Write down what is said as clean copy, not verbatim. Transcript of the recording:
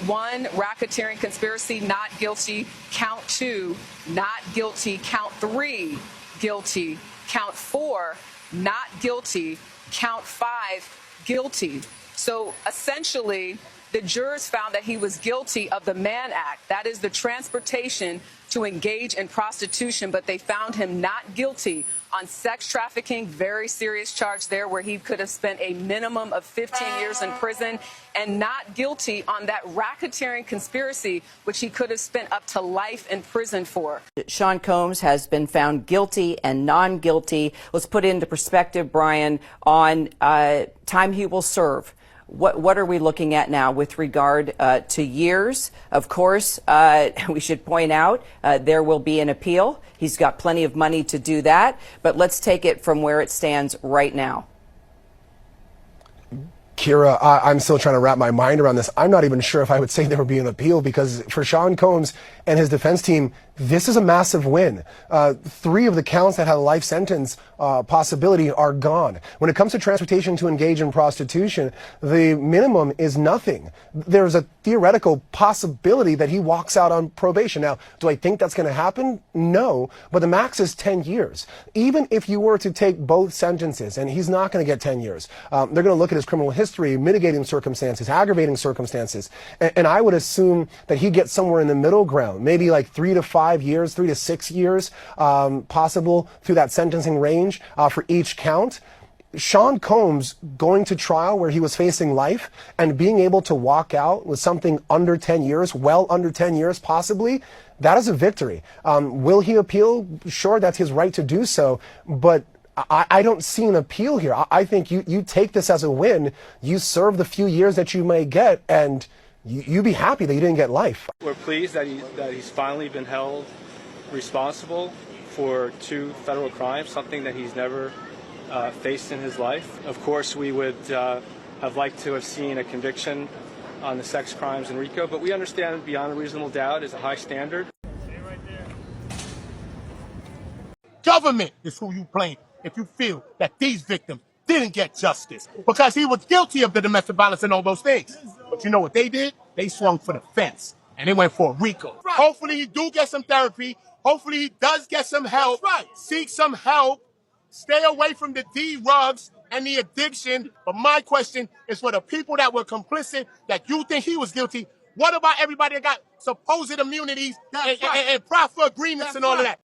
1, racketeering conspiracy, not guilty. Count 2, not guilty. Count 3, guilty. Count 4, not guilty. Count 5, guilty. So essentially, the jurors found that he was guilty of the Mann Act. That is the transportation to engage in prostitution, but they found him not guilty on sex trafficking, very serious charge there where he could have spent a minimum of 15 years in prison, and not guilty on that racketeering conspiracy, which he could have spent up to life in prison for. Sean Combs has been found guilty and non-guilty. Let's put into perspective, Brian, on time he will serve. What are we looking at now with regard to years? Of course, we should point out there will be an appeal. He's got plenty of money to do that. But let's take it from where it stands right now. Kira, I'm still trying to wrap my mind around this. I'm not even sure if I would say there would be an appeal, because for Sean Combs and his defense team, this is a massive win. 3 of the counts that had a life sentence possibility are gone. When it comes to transportation to engage in prostitution, the minimum is nothing. There's a theoretical possibility that he walks out on probation. Now, do I think that's going to happen? No, but the max is 10 years. Even if you were to take both sentences, and he's not going to get 10 years, they're going to look at his criminal history, mitigating circumstances, aggravating circumstances, and I would assume that he gets somewhere in the middle ground, maybe like 3 to 5 years, 3 to 6 years, possible through that sentencing range for each count. Sean Combs going to trial where he was facing life and being able to walk out with something under 10 years, well under 10 years possibly, that is a victory. Will he appeal? Sure, that's his right to do so, but I don't see an appeal here. I think you take this as a win, you serve the few years that you may get, and you be happy that you didn't get life. We're pleased that he's finally been held responsible for 2 federal crimes, something that he's never faced in his life. Of course, we would have liked to have seen a conviction on the sex crimes in RICO, but we understand beyond a reasonable doubt is a high standard. Government is who you blame if you feel that these victims didn't get justice, because he was guilty of the domestic violence and all those things. But you know what they did? They swung for the fence and they went for a RICO. Right. Hopefully he do get some therapy. Hopefully he does get some help. Right. Seek some help. Stay away from the drugs and the addiction. But my question is for the people that were complicit, that you think he was guilty. What about everybody that got supposed immunities and proffer agreements and all of that?